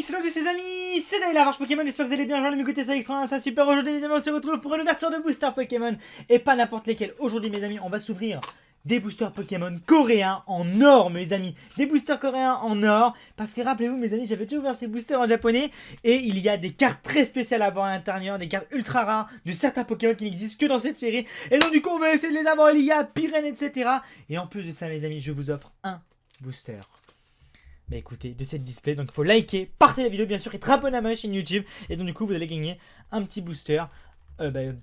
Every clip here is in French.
Excellent tous ces amis, c'est Daïla Arche Pokémon, j'espère que vous allez bien, je vais m'écouter ça extra, ça super. Aujourd'hui mes amis on se retrouve pour une ouverture de booster Pokémon. Et pas n'importe lesquels, aujourd'hui mes amis on va s'ouvrir des boosters Pokémon coréens en or mes amis. Des boosters coréens en or, parce que rappelez-vous mes amis j'avais déjà ouvert ces boosters en japonais. Et il y a des cartes très spéciales à avoir à l'intérieur, des cartes ultra rares de certains Pokémon qui n'existent que dans cette série. Et donc du coup on va essayer de les avoir, il y a Pyren etc. Et en plus de ça mes amis je vous offre un booster. Bah écoutez, de cette display, donc il faut liker, partager la vidéo bien sûr et être abonné à ma chaîne YouTube. Et donc du coup vous allez gagner un petit booster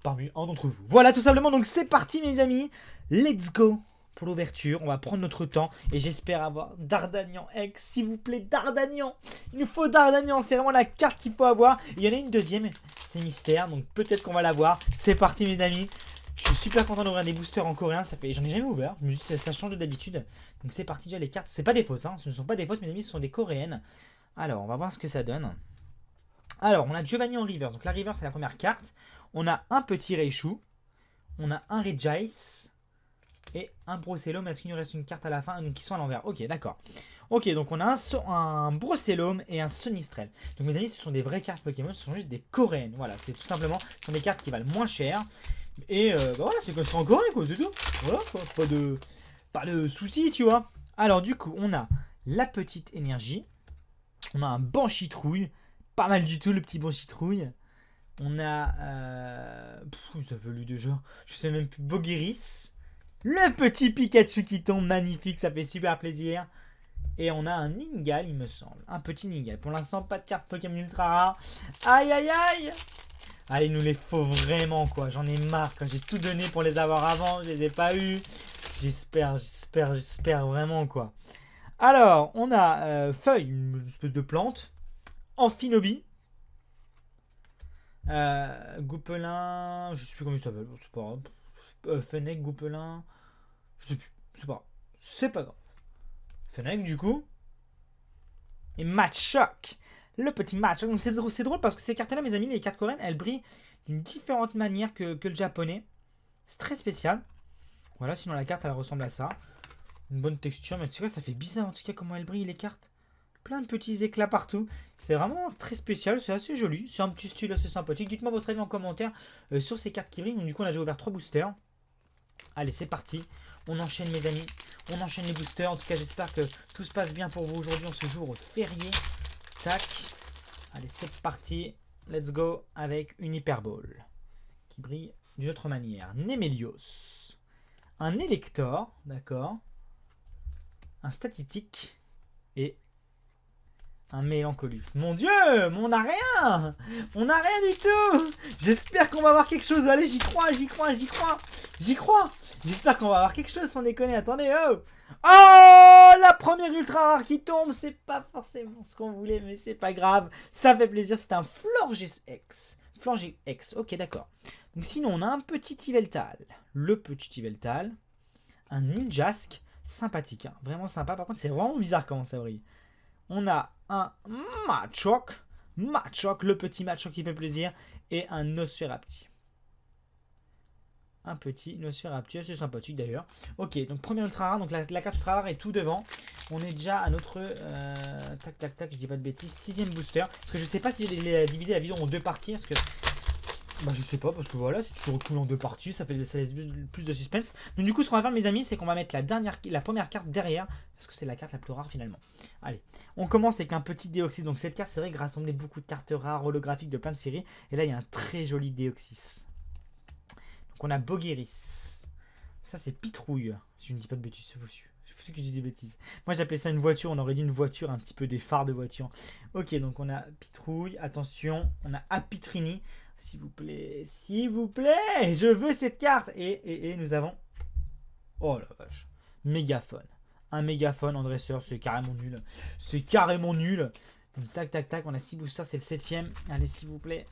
parmi un d'entre vous. Voilà tout simplement, donc c'est parti mes amis. Let's go pour l'ouverture, on va prendre notre temps. Et j'espère avoir Dardanian X, s'il vous plaît Dardanian. Il nous faut Dardanian, c'est vraiment la carte qu'il faut avoir. Il y en a une deuxième, c'est mystère, donc peut-être qu'on va l'avoir. C'est parti mes amis. Je suis super content d'ouvrir des boosters en coréen, j'en ai jamais ouvert, je me dis ça change d'habitude. Donc c'est parti déjà les cartes, c'est pas des fausses, hein. Ce ne sont pas des fausses mes amis, ce sont des coréennes. Alors on va voir ce que ça donne. Alors on a Giovanni en reverse, donc la reverse c'est la première carte. On a un petit Raichu, on a un Regice et un Brocelloum, parce qu'il nous reste une carte à la fin, donc qui sont à l'envers. Ok d'accord. Ok donc on a un Brocelloum et un Sonistrel. Donc mes amis ce sont des vraies cartes Pokémon, ce sont juste des coréennes. Voilà, c'est tout simplement, ce sont des cartes qui valent moins cher. Et bah voilà, c'est comme ça en Corée quoi, c'est tout. Voilà quoi, pas de soucis, tu vois. Alors du coup, on a la petite énergie. On a un Banchitrouille. Pas mal du tout le petit Banchitrouille. On a... ça veut lui déjà. Je sais même plus. Bogueris. Le petit Pikachu qui tombe, magnifique, ça fait super plaisir. Et on a un Ningal, il me semble. Un petit Ningal. Pour l'instant, pas de carte Pokémon ultra rare. Aïe aïe aïe. Allez, il nous les faut vraiment quoi. J'en ai marre quand j'ai tout donné pour les avoir avant. Je les ai pas eu. J'espère vraiment quoi. Alors, on a Feuille, une espèce de plante. Amphinobi. Goupelin. Je sais plus comment il s'appelle. C'est pas grave. Fennec, Goupelin. Je sais plus. C'est pas grave. C'est pas grave. Fennec du coup. Et Machoke. Le petit match. Donc c'est drôle parce que ces cartes-là, mes amis, les cartes coréennes, elles brillent d'une différente manière que le japonais. C'est très spécial. Voilà, sinon la carte, elle ressemble à ça. Une bonne texture, mais tu vois, ça fait bizarre en tout cas comment elles brillent les cartes. Plein de petits éclats partout. C'est vraiment très spécial, c'est assez joli. C'est un petit style assez sympathique. Dites-moi votre avis en commentaire sur ces cartes qui brillent. Donc du coup, on a déjà ouvert 3 boosters. Allez, c'est parti. On enchaîne mes amis. On enchaîne les boosters. En tout cas, j'espère que tout se passe bien pour vous aujourd'hui en ce jour férié. Tac. Allez, c'est parti. Let's go avec une Hyperball qui brille d'une autre manière. Nemelios. Un Elector, d'accord. Un Statistique et un Mélancolux. Mon Dieu, mais on n'a rien. On n'a rien du tout. J'espère qu'on va avoir quelque chose. Allez, j'y crois. J'espère qu'on va avoir quelque chose sans déconner. Attendez, oh. Oh, la première ultra rare qui tombe. C'est pas forcément ce qu'on voulait, mais c'est pas grave. Ça fait plaisir. C'est un Florges X. Florges X, ok, d'accord. Donc sinon, on a un petit Yveltal. Le petit Yveltal. Un Ninjask. Sympathique, hein. Vraiment sympa. Par contre, c'est vraiment bizarre comment ça brille. On a un Machoke, le petit Machoke qui fait plaisir, et un Nosferapti. Un petit Nosferapti, assez sympathique d'ailleurs. Ok, donc première ultra rare, donc la carte ultra rare est tout devant. On est déjà à notre, tac, je dis pas de bêtises, 6ème booster. Parce que je sais pas si j'ai divisé la vidéo en 2 parties, parce que... Bah je sais pas parce que voilà, c'est toujours cool en 2 parties, ça laisse plus de suspense. Donc du coup ce qu'on va faire mes amis, c'est qu'on va mettre la première carte derrière, parce que c'est la carte la plus rare finalement. Allez, on commence avec un petit Deoxys. Donc cette carte c'est vrai que rassemblait beaucoup de cartes rares holographiques de plein de séries. Et là il y a un très joli Deoxys. Donc on a Bogueris. Ça c'est Pitrouille, si je ne dis pas de bêtises, c'est possible. Je sais que je dis des bêtises. Moi j'appelais ça une voiture, on aurait dit une voiture, un petit peu des phares de voiture. Ok, donc on a Pitrouille, attention, on a Apitrini. S'il vous plaît, je veux cette carte. Et nous avons... Oh la vache. Mégaphone. Un mégaphone en dresseur, c'est carrément nul. Donc tac, on a 6 boosters, c'est le 7ème. Allez, s'il vous plaît.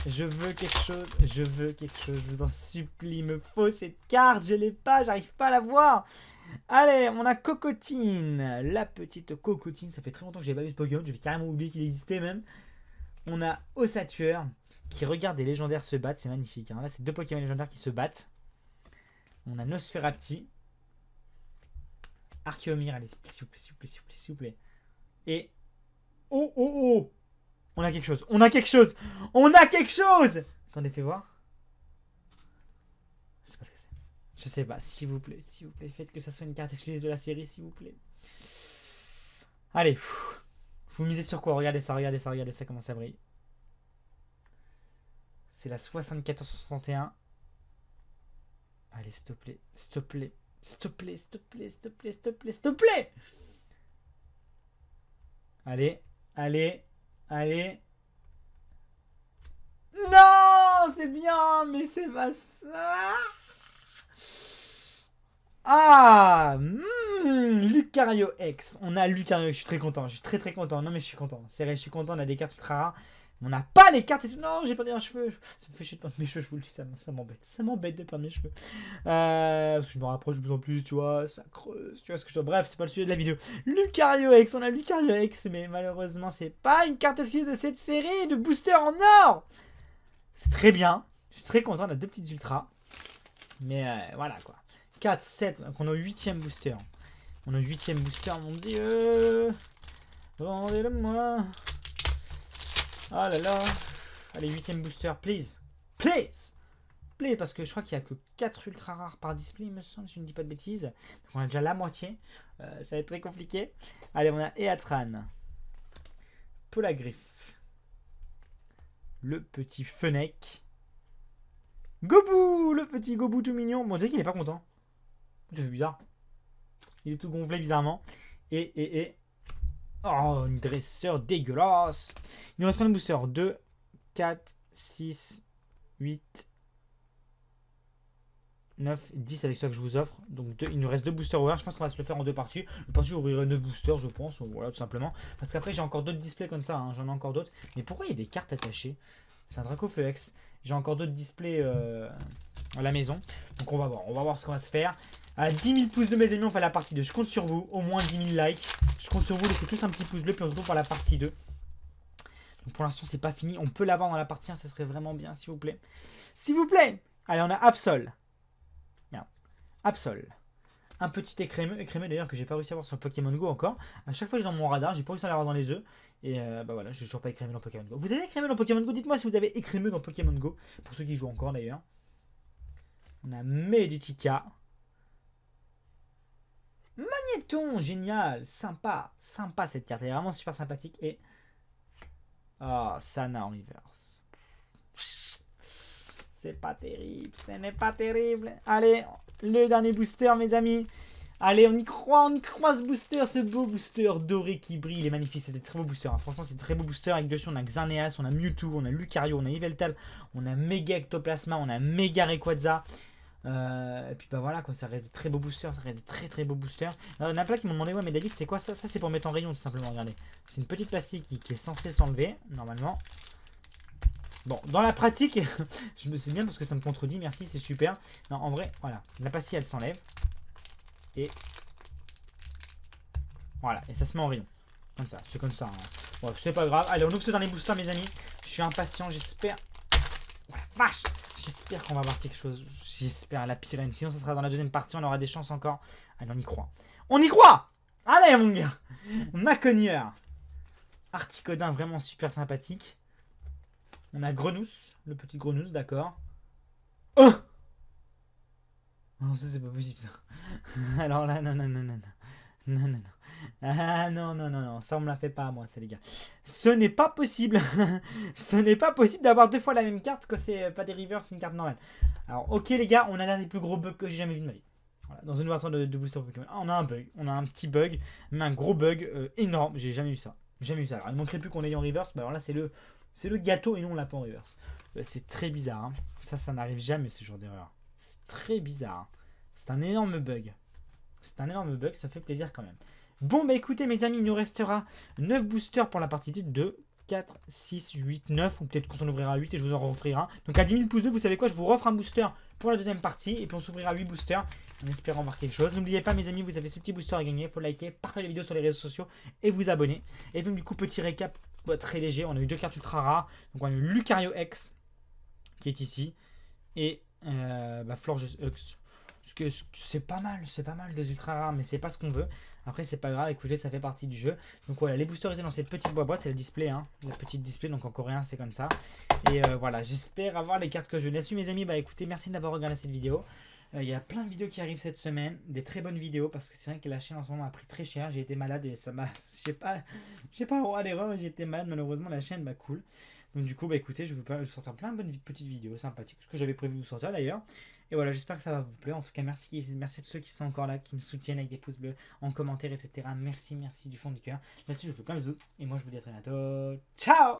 Je veux quelque chose, je vous en supplie. Il me faut cette carte, je l'ai pas, j'arrive pas à la voir. Allez, on a Cocotine. La petite Cocotine, ça fait très longtemps que j'ai pas vu ce Pokémon, j'avais carrément oublié qu'il existait même. On a Ossatueur qui regarde des légendaires se battre, c'est magnifique. Hein. Là, c'est 2 Pokémon légendaires qui se battent. On a Nosferapti. Archéomir, allez, s'il vous plaît, s'il vous plaît, s'il vous plaît, s'il vous plaît. Et... Oh, oh, oh. On a quelque chose, on a quelque chose. On a quelque chose. Attendez, fais voir. Je sais pas ce que c'est. Je sais pas, s'il vous plaît, faites que ça soit une carte exclusive de la série, s'il vous plaît. Allez. Vous misez sur quoi? Regardez ça, regardez ça, regardez ça, comment ça brille. C'est la 74-61. Allez, s'il te plaît, s'il te plaît. S'il te plaît, s'il te plaît, s'il te plaît, s'il te plaît, s'il te plaît. Allez, allez, allez. Non, c'est bien, mais c'est pas ça. Ah, Lucario X. On a Lucario X, je suis très content, je suis très content. Non mais je suis content, c'est vrai, je suis content, on a des cartes ultra rares. On n'a pas les cartes. Non, j'ai perdu un cheveu. Ça me fait chier de perdre mes cheveux, je vous le dis, ça m'embête. Ça m'embête de perdre mes cheveux. Parce que je me rapproche de plus en plus, tu vois, ça creuse, tu vois ce que je dois. Bref, c'est pas le sujet de la vidéo. Lucario X, on a Lucario X, mais malheureusement, c'est pas une carte exclusive de cette série de booster en or. C'est très bien. Je suis très content, on a deux petites ultras. Mais voilà quoi. 4, 7, donc on a 8ème booster. On a 8ème booster, mon dieu. Rendez-le-moi. Oh là là. Allez, 8ème booster, please. Please. Please, parce que je crois qu'il n'y a que 4 ultra rares par display, il me semble, si je ne dis pas de bêtises. Donc on a déjà la moitié. Ça va être très compliqué. Allez, on a Eatran. Polagriffe. Le petit Fennec. Gobu, le petit Gobu tout mignon. Bon, on dirait qu'il est pas content. C'est bizarre. Il est tout gonflé bizarrement. Et... Oh, une dresseur dégueulasse. Il nous reste combien de boosters? 2, 4, 6, 8, 9, 10 avec ça que je vous offre. Donc il nous reste 2 boosters ouverts. Je pense qu'on va se le faire en 2 parties. Le partie, j'ouvrirai 9 boosters, je pense. Voilà, tout simplement. Parce qu'après, j'ai encore d'autres displays comme ça. Hein. J'en ai encore d'autres. Mais pourquoi il y a des cartes attachées? C'est un Dracofeu X. J'ai encore d'autres displays à la maison. Donc on va voir ce qu'on va se faire. À 10 000 pouces de mes amis, on fait la partie 2. Je compte sur vous. Au moins 10 000 likes. Je compte sur vous. Laissez tous un petit pouce bleu. Puis on se retrouve pour la partie 2. Donc pour l'instant, c'est pas fini. On peut l'avoir dans la partie 1. Ça serait vraiment bien, s'il vous plaît. S'il vous plaît. Allez, on a Absol. Merde. Absol. Un petit écrémeux. Écrémeux d'ailleurs que j'ai pas réussi à avoir sur Pokémon Go encore. À chaque fois que j'ai dans mon radar, j'ai pas réussi à l'avoir dans les œufs. Et bah voilà, j'ai toujours pas écrémeux dans Pokémon Go. Vous avez écrémeux dans Pokémon Go? Dites-moi si vous avez écrémeux dans Pokémon Go. Pour ceux qui jouent encore d'ailleurs. On a Meditika. Magnéton, génial, sympa, sympa cette carte, elle est vraiment super sympathique. Et oh, Sana en reverse. C'est pas terrible, ce n'est pas terrible. Allez, le dernier booster mes amis. Allez, on y croit ce booster, ce beau booster doré qui brille, il est magnifique, c'est des très beaux boosters. Hein. Franchement, c'est des très beaux boosters. Avec dessus, on a Xerneas, on a Mewtwo, on a lucario, on a Yveltal, on a Mega Ectoplasma, on a Mega Rayquaza. Et puis bah voilà quoi, ça reste des très beaux boosters, ça reste des très beaux boosters. Alors, il y en a plein qui m'ont demandé, ouais mais David c'est quoi ça? Ça c'est pour mettre en rayon tout simplement, regardez. C'est une petite plastique qui est censée s'enlever, normalement. Bon, dans la pratique, je me sais bien parce que ça me contredit, merci, c'est super. Non, en vrai, voilà, la pastille elle s'enlève. Et voilà, et ça se met en rayon. Comme ça, c'est comme ça. Hein. Bon, c'est pas grave. Allez, on ouvre ce dernier booster mes amis. Je suis impatient, j'espère. Voilà, vache! J'espère qu'on va avoir quelque chose. J'espère la pyrène. Sinon, ça sera dans la deuxième partie. On aura des chances encore. Allez, on y croit. On y croit! Allez, mon gars! Maconieur. Articodin, vraiment super sympathique. On a Grenousse. Le petit Grenousse, d'accord. Oh! Non, ça, c'est pas possible, ça. Alors là, non. Non. Ah non. Ça, on me la fait pas à moi, ça, les gars. Ce n'est pas possible. Ce n'est pas possible d'avoir 2 fois la même carte quand c'est pas des rivers, c'est une carte normale. Alors, ok, les gars, on a l'un des plus gros bugs que j'ai jamais vu de ma vie. Voilà, dans une ouverture de booster Pokémon. Ah, on a un bug. On a un petit bug, mais un gros bug énorme. J'ai jamais eu ça. Jamais eu ça. Alors, il manquerait plus qu'on ait en reverse. Bah, alors là, c'est le gâteau et non on l'a pas en reverse. C'est très bizarre. Hein. Ça n'arrive jamais, ce genre d'erreur. C'est très bizarre. Hein. C'est un énorme bug. C'est un énorme bug, ça fait plaisir quand même. Bon, bah écoutez, mes amis, il nous restera 9 boosters pour la partie 2, 4, 6, 8, 9. Ou peut-être qu'on s'en ouvrira 8 et je vous en offrirai un. Donc à 10 000 pouces bleus, vous savez quoi? Je vous offre un booster pour la deuxième partie. Et puis on s'ouvrira 8 boosters en espérant voir quelque chose. N'oubliez pas, mes amis, vous avez ce petit booster à gagner. Il faut liker, partager la vidéo sur les réseaux sociaux et vous abonner. Et donc, du coup, petit récap très léger. On a eu 2 cartes ultra rares. Donc, on a eu Lucario X qui est ici. Et Florges X. Parce que c'est pas mal des ultra rares, mais c'est pas ce qu'on veut. Après, c'est pas grave, écoutez, ça fait partie du jeu. Donc voilà, les boosters étaient dans cette petite boîte, c'est le display, hein. Le petit display, donc en coréen, c'est comme ça. Et voilà, j'espère avoir les cartes que je veux. Là-dessus, mes amis, bah écoutez, merci d'avoir regardé cette vidéo. Il y a plein de vidéos qui arrivent cette semaine, des très bonnes vidéos, parce que c'est vrai que la chaîne en ce moment a pris très cher. J'ai été malade et ça m'a. J'ai pas le droit à l'erreur, j'ai été malade, malheureusement, la chaîne, bah cool. Donc du coup, bah écoutez, je vais sortir plein de bonnes petites vidéos sympathiques, ce que j'avais prévu de vous sortir d'ailleurs. Et voilà, j'espère que ça va vous plaire. En tout cas, merci à ceux qui sont encore là, qui me soutiennent avec des pouces bleus, en commentaire, etc. Merci du fond du cœur. Là-dessus, je vous fais plein de bisous. Et moi, je vous dis à très bientôt. Ciao!